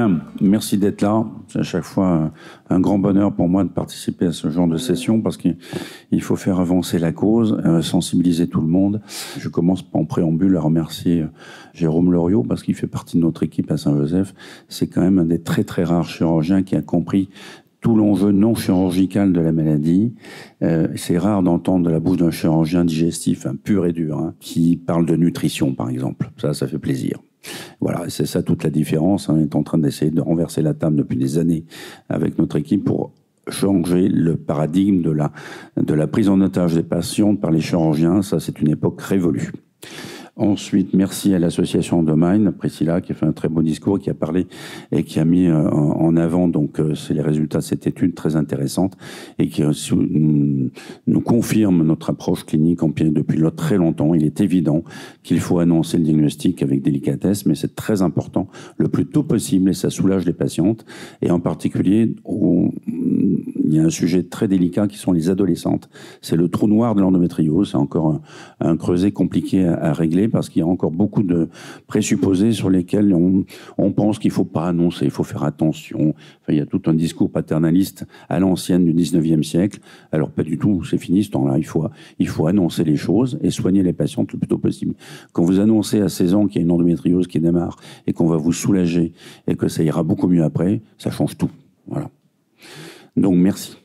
Bien, merci d'être là. C'est à chaque fois un grand bonheur pour moi de participer à ce genre de session parce qu'il faut faire avancer la cause, sensibiliser tout le monde. Je commence en préambule à remercier Jérôme Loriot parce qu'il fait partie de notre équipe à Saint-Joseph. C'est quand même un des très très rares chirurgiens qui a compris tout l'enjeu non chirurgical de la maladie. C'est rare d'entendre de la bouche d'un chirurgien digestif, pur et dur, qui parle de nutrition par exemple. Ça fait plaisir. Voilà, c'est ça toute la différence. On est en train d'essayer de renverser la table depuis des années avec notre équipe pour changer le paradigme de la prise en otage des patients par les chirurgiens. Ça, c'est une époque révolue. Ensuite, merci à l'association Endomind, Priscilla, qui a fait un très beau discours, qui a parlé et qui a mis en avant, donc, c'est les résultats de cette étude très intéressante et qui nous confirme notre approche clinique empirique depuis très longtemps. Il est évident qu'il faut annoncer le diagnostic avec délicatesse, mais c'est très important le plus tôt possible et ça soulage les patientes. Et en particulier, il y a un sujet très délicat qui sont les adolescentes. C'est le trou noir de l'endométriose. C'est encore un creuset compliqué à régler parce qu'il y a encore beaucoup de présupposés sur lesquels on pense qu'il ne faut pas annoncer, il faut faire attention. Enfin, il y a tout un discours paternaliste à l'ancienne du 19e siècle. Alors pas du tout, c'est fini ce temps-là. Il faut annoncer les choses et soigner les patientes le plus tôt possible. Quand vous annoncez à 16 ans qu'il y a une endométriose qui démarre et qu'on va vous soulager et que ça ira beaucoup mieux après, ça change tout. Voilà. Donc merci.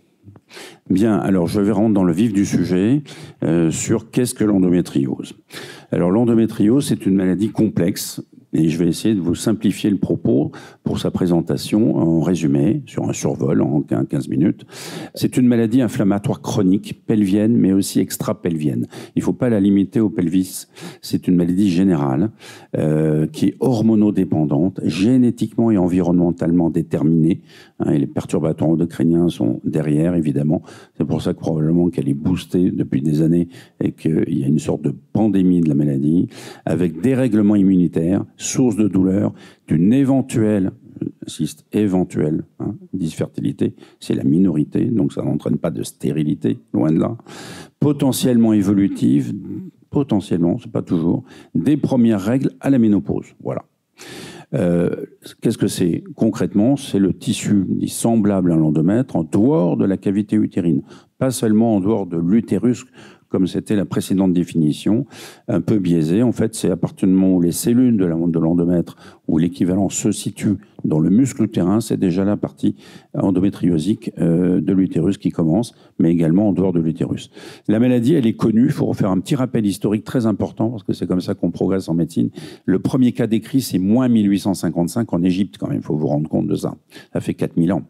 Bien, alors je vais rentrer dans le vif du sujet sur qu'est-ce que l'endométriose. Alors l'endométriose, c'est une maladie complexe et je vais essayer de vous simplifier le propos pour sa présentation en résumé, sur un survol en 15 minutes. C'est une maladie inflammatoire chronique, pelvienne, mais aussi extra-pelvienne. Il ne faut pas la limiter au pelvis. C'est une maladie générale qui est hormonodépendante, génétiquement et environnementalement déterminée. Et les perturbateurs endocriniens sont derrière, évidemment. C'est pour ça que probablement qu'elle est boostée depuis des années et qu'il y a une sorte de pandémie de la maladie, avec dérèglement immunitaire, source de douleur, d'une éventuelle, j'insiste, éventuelle dysfertilité, c'est la minorité, donc ça n'entraîne pas de stérilité, loin de là, potentiellement évolutive, potentiellement, c'est pas toujours, des premières règles à la ménopause. Voilà. Qu'est-ce que c'est? Concrètement, c'est le tissu dit semblable à l'endomètre en dehors de la cavité utérine, pas seulement en dehors de l'utérus, comme c'était la précédente définition, un peu biaisée. En fait, c'est à partir du moment où les cellules de l'endomètre, où l'équivalent se situe dans le muscle utérin, c'est déjà la partie endométriosique de l'utérus qui commence, mais également en dehors de l'utérus. La maladie, elle est connue. Il faut refaire un petit rappel historique très important, parce que c'est comme ça qu'on progresse en médecine. Le premier cas décrit, c'est moins 1855 en Égypte, quand même. Il faut vous rendre compte de ça. Ça fait 4000 ans.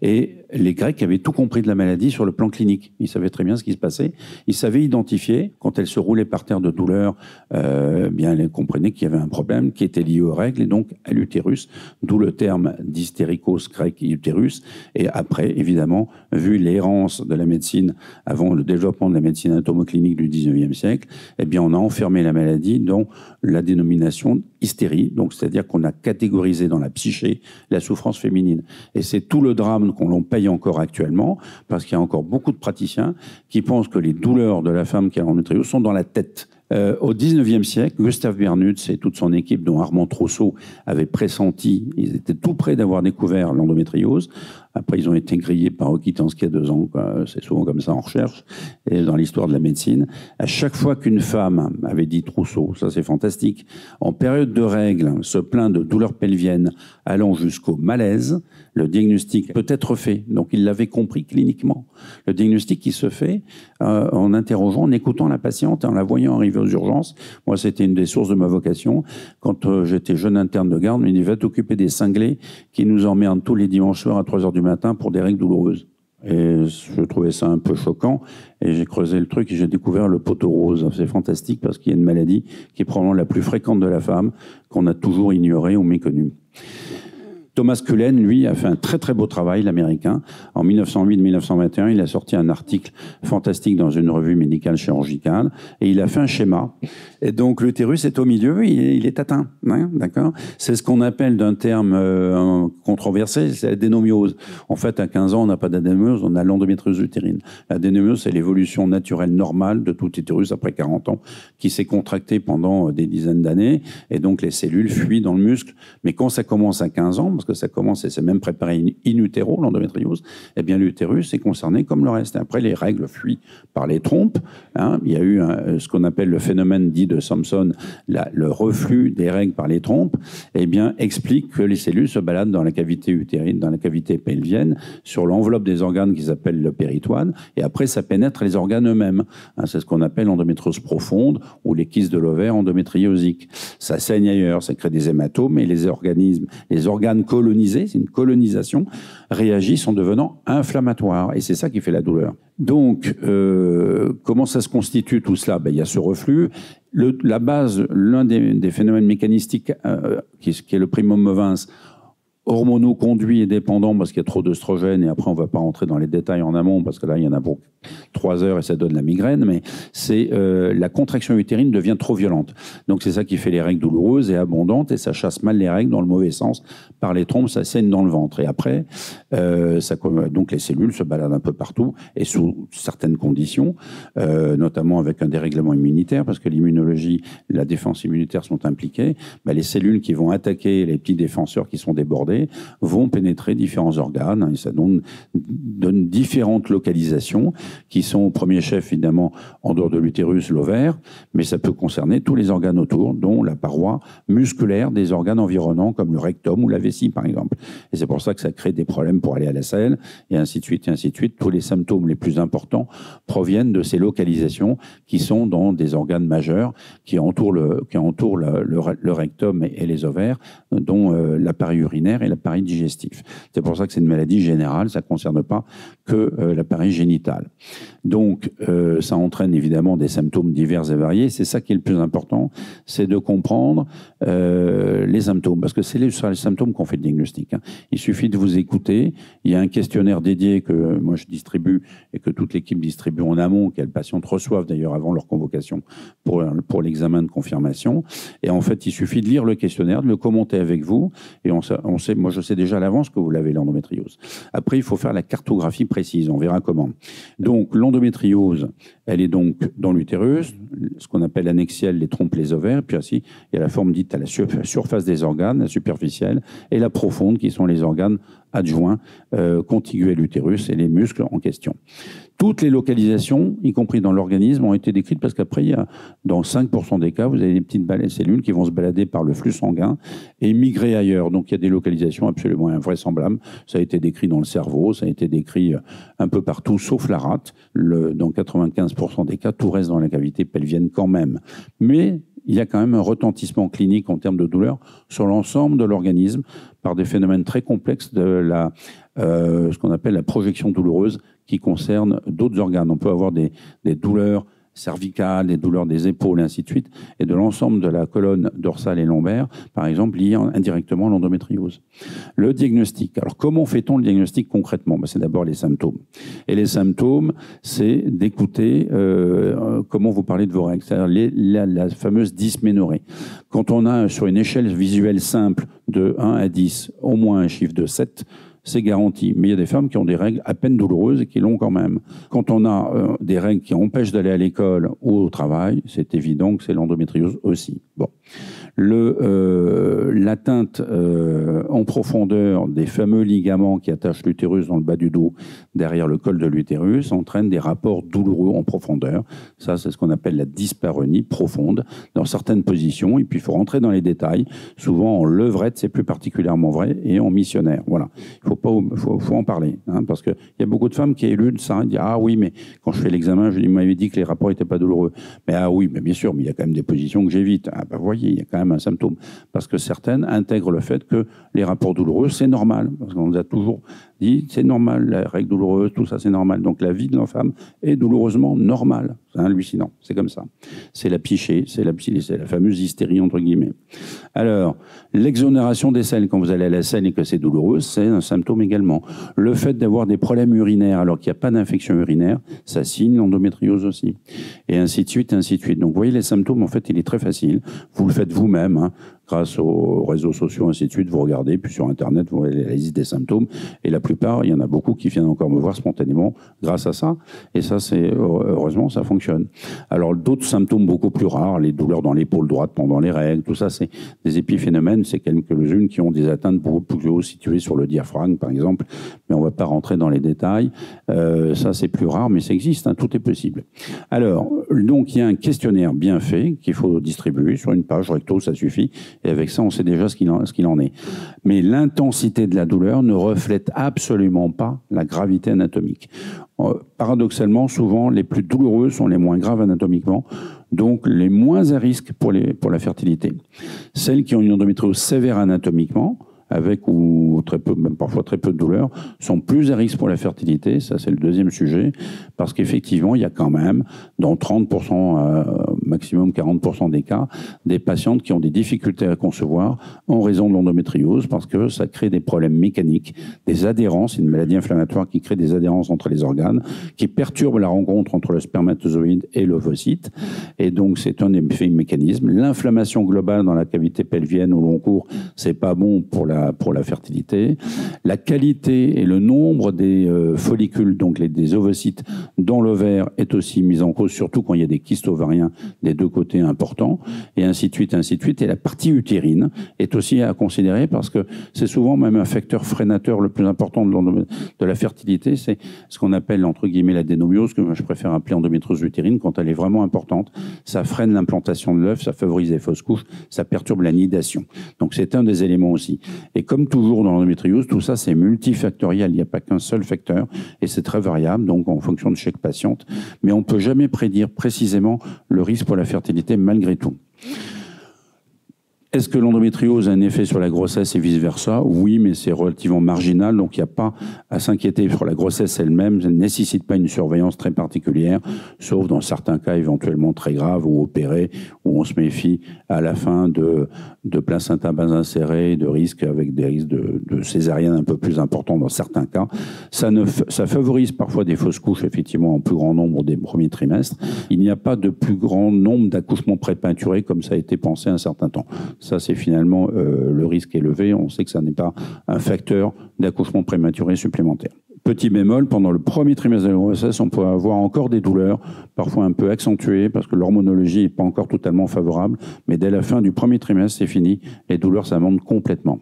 Et les Grecs avaient tout compris de la maladie sur le plan clinique. Ils savaient très bien ce qui se passait. Ils savaient identifier, quand elle se roulait par terre de douleur, bien, elle comprenait qu'il y avait un problème qui était lié aux règles et donc à l'utérus, d'où le terme d'hystéricos grec utérus. Et après, évidemment, vu l'errance de la médecine avant le développement de la médecine anatomoclinique du 19e siècle, eh bien, on a enfermé la maladie dans la dénomination hystérie, donc c'est-à-dire qu'on a catégorisé dans la psyché la souffrance féminine. Et c'est tout le drame qu'on l'on paye encore actuellement, parce qu'il y a encore beaucoup de praticiens qui pensent que les douleurs de la femme qui a l'endométriose sont dans la tête. Au 19e siècle, Gustave Bernutz et toute son équipe, dont Armand Trousseau, avaient pressenti, ils étaient tout près d'avoir découvert l'endométriose. Après, ils ont été grillés par Rokitansky il y a 2 ans. C'est souvent comme ça en recherche et dans l'histoire de la médecine. À chaque fois qu'une femme, avait dit Trousseau, ça c'est fantastique, en période de règles, se plaint de douleurs pelviennes allant jusqu'au malaise, le diagnostic peut être fait. Donc, il l'avait compris cliniquement. Le diagnostic qui se fait en interrogeant, en écoutant la patiente et en la voyant arriver aux urgences. Moi, c'était une des sources de ma vocation. Quand j'étais jeune interne de garde, on m'a dit, va t'occuper des cinglés qui nous emmerdent tous les dimanches soirs à 3h du matin pour des règles douloureuses. Et je trouvais ça un peu choquant. Et j'ai creusé le truc et j'ai découvert le poteau rose. C'est fantastique parce qu'il y a une maladie qui est probablement la plus fréquente de la femme, qu'on a toujours ignorée ou méconnue. Thomas Cullen, lui, a fait un très très beau travail, l'américain. En 1908-1921, il a sorti un article fantastique dans une revue médicale chirurgicale et il a fait un schéma. Et donc l'utérus est au milieu, il est atteint, hein, d'accord? C'est ce qu'on appelle d'un terme controversé, c'est l'adénomiose. En fait, à 15 ans, on n'a pas d'adénomiose, on a l'endométriose utérine. L'adénomiose, c'est l'évolution naturelle normale de tout utérus après 40 ans, qui s'est contracté pendant des dizaines d'années, et donc les cellules fuient dans le muscle. Mais quand ça commence à 15 ans, parce parce que ça commence et c'est même préparé in utero, l'endométriose, eh bien l'utérus est concerné comme le reste. Et après, les règles fuient par les trompes. Hein. Il y a eu ce qu'on appelle le phénomène dit de Samson, le reflux des règles par les trompes, eh bien, explique que les cellules se baladent dans la cavité utérine, dans la cavité pelvienne, sur l'enveloppe des organes qui s'appelle le péritoine, et après, ça pénètre les organes eux-mêmes. Hein, c'est ce qu'on appelle l'endométriose profonde ou les kystes de l'ovaire endométriosiques. Ça saigne ailleurs, ça crée des hématomes, et les organes colonisés, c'est une colonisation, réagissent en devenant inflammatoires, et c'est ça qui fait la douleur. Donc, comment ça se constitue tout cela? Ben, il y a ce reflux. La base, l'un des phénomènes mécanistiques qui est le primum movens, hormono-conduit et dépendant parce qu'il y a trop d'œstrogènes, et après on ne va pas rentrer dans les détails en amont parce que là il y en a pour 3 heures et ça donne la migraine, mais c'est la contraction utérine devient trop violente. Donc c'est ça qui fait les règles douloureuses et abondantes, et ça chasse mal les règles dans le mauvais sens par les trompes, ça saigne dans le ventre. Et après, donc les cellules se baladent un peu partout et sous certaines conditions, notamment avec un dérèglement immunitaire, parce que l'immunologie, la défense immunitaire sont impliquées. Les cellules qui vont attaquer les petits défenseurs qui sont débordés vont pénétrer différents organes, et ça donne différentes localisations qui sont au premier chef évidemment en dehors de l'utérus, l'ovaire, mais ça peut concerner tous les organes autour, dont la paroi musculaire des organes environnants comme le rectum ou la vessie par exemple. Et c'est pour ça que ça crée des problèmes pour aller à la selle, et ainsi de suite, et ainsi de suite. Tous les symptômes les plus importants proviennent de ces localisations qui sont dans des organes majeurs qui entourent le rectum et les ovaires, dont l'appareil urinaire et l'appareil digestif. C'est pour ça que c'est une maladie générale, ça ne concerne pas que l'appareil génital. Donc, ça entraîne évidemment des symptômes divers et variés. C'est ça qui est le plus important, c'est de comprendre les symptômes, parce que c'est sur les symptômes qu'on fait le diagnostic. Hein. Il suffit de vous écouter. Il y a un questionnaire dédié que moi je distribue et que toute l'équipe distribue en amont, que les patients reçoivent d'ailleurs avant leur convocation pour l'examen de confirmation. Et en fait, il suffit de lire le questionnaire, de le commenter avec vous, et on sait, moi je sais déjà à l'avance que vous l'avez, l'endométriose. Après, il faut faire la cartographie précise, on verra comment. Donc, l'endométriose, elle est donc dans l'utérus, ce qu'on appelle annexielle, les trompes, les ovaires, puis ainsi, il y a la forme dite à la surface des organes, la superficielle, et la profonde, qui sont les organes adjoints, contigus à l'utérus et les muscles en question. Toutes les localisations, y compris dans l'organisme, ont été décrites parce qu'après, dans 5% des cas, vous avez des petites cellules qui vont se balader par le flux sanguin et migrer ailleurs. Donc, il y a des localisations absolument invraisemblables. Ça a été décrit dans le cerveau, ça a été décrit un peu partout, sauf la rate. Dans 95% des cas, tout reste dans la cavité pelvienne quand même. Mais il y a quand même un retentissement clinique en termes de douleur sur l'ensemble de l'organisme par des phénomènes très complexes de ce qu'on appelle la projection douloureuse qui concerne d'autres organes. On peut avoir des douleurs cervicales, des douleurs des épaules, et ainsi de suite, et de l'ensemble de la colonne dorsale et lombaire, par exemple, liées indirectement à l'endométriose. Le diagnostic. Alors, comment fait-on le diagnostic concrètement? C'est d'abord les symptômes. Et les symptômes, c'est d'écouter comment vous parlez de vos règles, c'est-à-dire la fameuse dysménorrhée. Quand on a, sur une échelle visuelle simple de 1 à 10, au moins un chiffre de 7, c'est garanti. Mais il y a des femmes qui ont des règles à peine douloureuses et qui l'ont quand même. Quand on a des règles qui empêchent d'aller à l'école ou au travail, c'est évident que c'est l'endométriose aussi. Bon. L'atteinte en profondeur des fameux ligaments qui attachent l'utérus dans le bas du dos, derrière le col de l'utérus, entraîne des rapports douloureux en profondeur. Ça, c'est ce qu'on appelle la dyspareunie profonde, dans certaines positions. Et puis, il faut rentrer dans les détails. Souvent, en levrette, c'est plus particulièrement vrai, et en missionnaire. Voilà. Il faut en parler. Hein, parce qu'il y a beaucoup de femmes qui éludent ça, et disent « Ah oui, mais quand je fais l'examen, je m'avais dit que les rapports n'étaient pas douloureux. » Mais ah oui, mais bien sûr, mais il y a quand même des positions que j'évite. Ah ben, vous voyez, il y a quand même un symptôme. Parce que certaines intègrent le fait que les rapports douloureux, c'est normal. Parce qu'on nous a toujours dit, c'est normal, la règle douloureuse, tout ça, c'est normal. Donc la vie de la femme est douloureusement normale. C'est hallucinant, c'est comme ça. C'est la psyché, c'est la fameuse hystérie, entre guillemets. Alors, l'exonération des selles, quand vous allez à la selle et que c'est douloureux, c'est un symptôme également. Le fait d'avoir des problèmes urinaires alors qu'il n'y a pas d'infection urinaire, ça signe l'endométriose aussi. Et ainsi de suite, ainsi de suite. Donc, vous voyez, les symptômes, en fait, il est très facile. Vous le faites vous-même. Hein. grâce aux réseaux sociaux, ainsi de suite, vous regardez, puis sur Internet, vous voyez la liste des symptômes, et la plupart, il y en a beaucoup qui viennent encore me voir spontanément grâce à ça, et ça, heureusement, ça fonctionne. Alors, d'autres symptômes beaucoup plus rares, les douleurs dans l'épaule droite pendant les règles, tout ça, c'est des épiphénomènes, c'est quelques-unes qui ont des atteintes beaucoup plus haut situées sur le diaphragme, par exemple, mais on ne va pas rentrer dans les détails. Ça, c'est plus rare, mais ça existe, hein, tout est possible. Alors, donc, il y a un questionnaire bien fait qu'il faut distribuer sur une page recto, ça suffit, et avec ça, on sait déjà ce qu'il en est. Mais l'intensité de la douleur ne reflète absolument pas la gravité anatomique. Paradoxalement, souvent, les plus douloureux sont les moins graves anatomiquement, donc les moins à risque pour la fertilité. Celles qui ont une endométriose sévère anatomiquement, avec ou très peu, même parfois très peu de douleur, sont plus à risque pour la fertilité. Ça, c'est le deuxième sujet, parce qu'effectivement, il y a quand même, dans 30%, maximum 40% des cas, des patientes qui ont des difficultés à concevoir en raison de l'endométriose, parce que ça crée des problèmes mécaniques, des adhérences, une maladie inflammatoire qui crée des adhérences entre les organes, qui perturbe la rencontre entre le spermatozoïde et l'ovocyte. Et donc, c'est un effet mécanisme. L'inflammation globale dans la cavité pelvienne au long cours, c'est pas bon pour la fertilité. La qualité et le nombre des follicules, donc des ovocytes dans l'ovaire est aussi mise en cause, surtout quand il y a des kystes ovariens des deux côtés importants, et ainsi de suite, ainsi de suite. Et la partie utérine est aussi à considérer parce que c'est souvent même un facteur freinateur le plus important de la fertilité. C'est ce qu'on appelle, entre guillemets, l'adénomiose, que moi je préfère appeler endométriose utérine, quand elle est vraiment importante. Ça freine l'implantation de l'œuf, ça favorise les fausses couches, ça perturbe la nidation. Donc c'est un des éléments aussi. Et comme toujours dans l'endométriose, tout ça c'est multifactoriel, il n'y a pas qu'un seul facteur, et c'est très variable, donc en fonction de chaque patiente. Mais on ne peut jamais prédire précisément le risque pour la fertilité malgré tout. Est-ce que l'endométriose a un effet sur la grossesse et vice-versa? Oui, mais c'est relativement marginal, donc il n'y a pas à s'inquiéter sur la grossesse elle-même. Ça ne nécessite pas une surveillance très particulière, sauf dans certains cas éventuellement très graves ou opérés, où on se méfie à la fin de placenta bas inséré, de risques avec des risques de césarienne un peu plus importants dans certains cas. Ça favorise parfois des fausses couches, effectivement, en plus grand nombre des premiers trimestres. Il n'y a pas de plus grand nombre d'accouchements préparaturés comme ça a été pensé un certain temps. Ça, c'est finalement le risque élevé. On sait que ça n'est pas un facteur d'accouchement prématuré supplémentaire. Petit bémol, pendant le premier trimestre de la grossesse, on peut avoir encore des douleurs, parfois un peu accentuées, parce que l'hormonologie n'est pas encore totalement favorable. Mais dès la fin du premier trimestre, c'est fini. Les douleurs s'amentent complètement.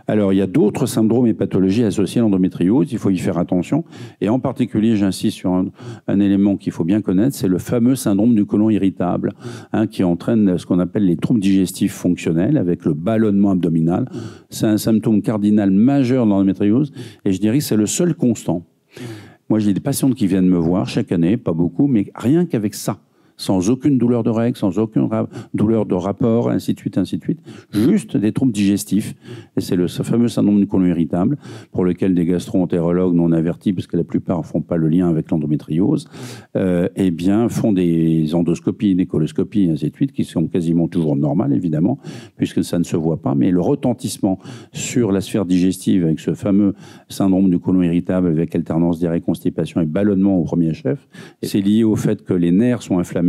Alors, il y a d'autres syndromes et pathologies associées à l'endométriose, il faut y faire attention. Et en particulier, j'insiste sur un élément qu'il faut bien connaître, c'est le fameux syndrome du côlon irritable, qui entraîne ce qu'on appelle les troubles digestifs fonctionnels, avec le ballonnement abdominal. C'est un symptôme cardinal majeur de l'endométriose, et je dirais que c'est le seul constant. Moi, j'ai des patientes qui viennent me voir chaque année, pas beaucoup, mais rien qu'avec ça. Sans aucune douleur de règles, sans aucune douleur de rapport, ainsi de suite, juste des troubles digestifs. Et c'est ce fameux syndrome du côlon irritable, pour lequel des gastro-entérologues non avertis, parce que la plupart ne font pas le lien avec l'endométriose, eh bien, font des endoscopies, des coloscopies, ainsi de suite, qui sont quasiment toujours normales, évidemment, puisque ça ne se voit pas. Mais le retentissement sur la sphère digestive, avec ce fameux syndrome du côlon irritable, avec alternance diarrhée, constipation et ballonnement au premier chef, c'est lié au fait que les nerfs sont inflammés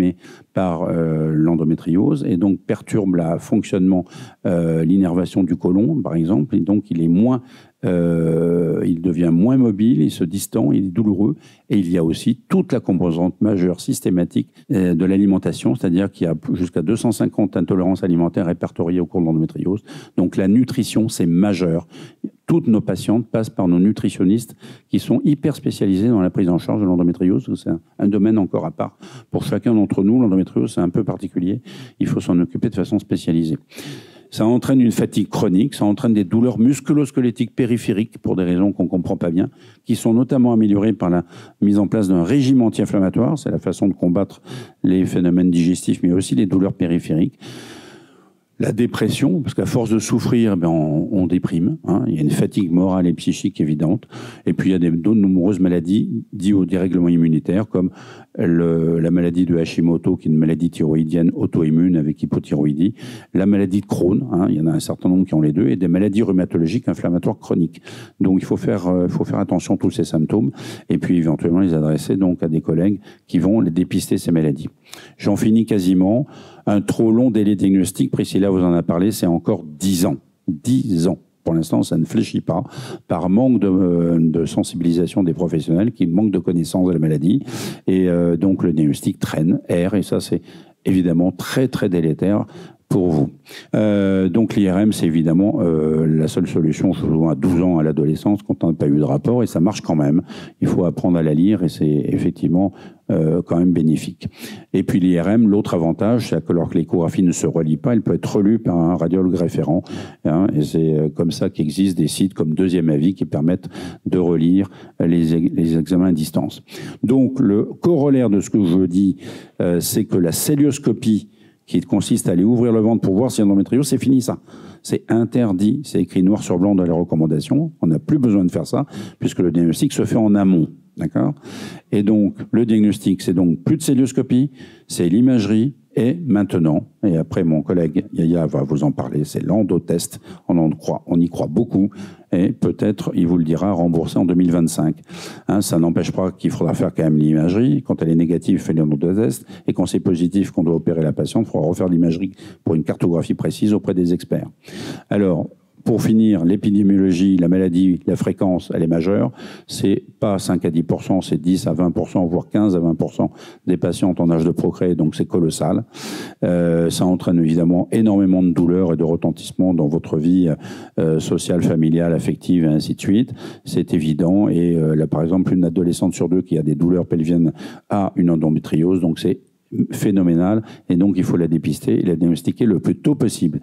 par l'endométriose et donc perturbe le fonctionnement, l'innervation du côlon, par exemple, et donc il devient moins mobile, il se distend, il est douloureux, et il y a aussi toute la composante majeure systématique de l'alimentation, c'est-à-dire qu'il y a jusqu'à 250 intolérances alimentaires répertoriées au cours de l'endométriose. Donc la nutrition, c'est majeur. Toutes nos patientes passent par nos nutritionnistes qui sont hyper spécialisés dans la prise en charge de l'endométriose. C'est un domaine encore à part. Pour chacun d'entre nous, l'endométriose, c'est un peu particulier. Il faut s'en occuper de façon spécialisée. Ça entraîne une fatigue chronique, ça entraîne des douleurs musculo-squelettiques périphériques pour des raisons qu'on ne comprend pas bien, qui sont notamment améliorées par la mise en place d'un régime anti-inflammatoire. C'est la façon de combattre les phénomènes digestifs, mais aussi les douleurs périphériques. La dépression, parce qu'à force de souffrir, on déprime. Il y a une fatigue morale et psychique évidente. Et puis, il y a de nombreuses maladies liées au dérèglement immunitaire, comme la maladie de Hashimoto, qui est une maladie thyroïdienne auto-immune avec hypothyroïdie, la maladie de Crohn, hein, il y en a un certain nombre qui ont les deux, et des maladies rhumatologiques inflammatoires chroniques. Donc il faut faire attention à tous ces symptômes, et puis éventuellement les adresser donc à des collègues qui vont les dépister ces maladies. J'en finis quasiment. Un trop long délai diagnostique, Priscilla vous en a parlé, c'est encore 10 ans. 10 ans. Pour l'instant, ça ne fléchit pas, par manque de sensibilisation des professionnels qui manquent de connaissance de la maladie. Et donc, le diagnostic traîne, erre, et ça, c'est évidemment très, très délétère pour vous. Donc l'IRM, c'est évidemment la seule solution, souvent à 12 ans à l'adolescence, quand on n'a pas eu de rapport, et ça marche quand même. Il faut apprendre à la lire, et c'est effectivement quand même bénéfique. Et puis l'IRM, l'autre avantage, c'est que alors que l'échographie ne se relie pas, elle peut être relue par un radiologue référent, hein, et c'est comme ça qu'existent des sites comme Deuxième Avis qui permettent de relire les examens à distance. Donc le corollaire de ce que je dis, c'est que la célioscopie, qui consiste à aller ouvrir le ventre pour voir s'il y a l'endométriose, c'est fini ça. C'est interdit, c'est écrit noir sur blanc dans les recommandations. On n'a plus besoin de faire ça, puisque le diagnostic se fait en amont. D'accord ? Et donc, le diagnostic, c'est donc plus de célioscopie, c'est l'imagerie, et maintenant, et après mon collègue Yaya va vous en parler, c'est l'endotest. On y croit beaucoup, et peut-être, il vous le dira, remboursé en 2025. Hein, ça n'empêche pas qu'il faudra faire quand même l'imagerie. Quand elle est négative, fait l'endotest, et quand c'est positif, qu'on doit opérer la patiente, il faudra refaire l'imagerie pour une cartographie précise auprès des experts. Alors, pour finir, l'épidémiologie, la maladie, la fréquence, elle est majeure. C'est pas 5 à 10%, c'est 10 à 20%, voire 15 à 20% des patientes en âge de procréer, donc c'est colossal. Ça entraîne évidemment énormément de douleurs et de retentissement dans votre vie sociale, familiale, affective et ainsi de suite. C'est évident. Et là, par exemple, une adolescente sur deux qui a des douleurs pelviennes a une endométriose, donc c'est phénoménal. Et donc, il faut la dépister et la diagnostiquer le plus tôt possible.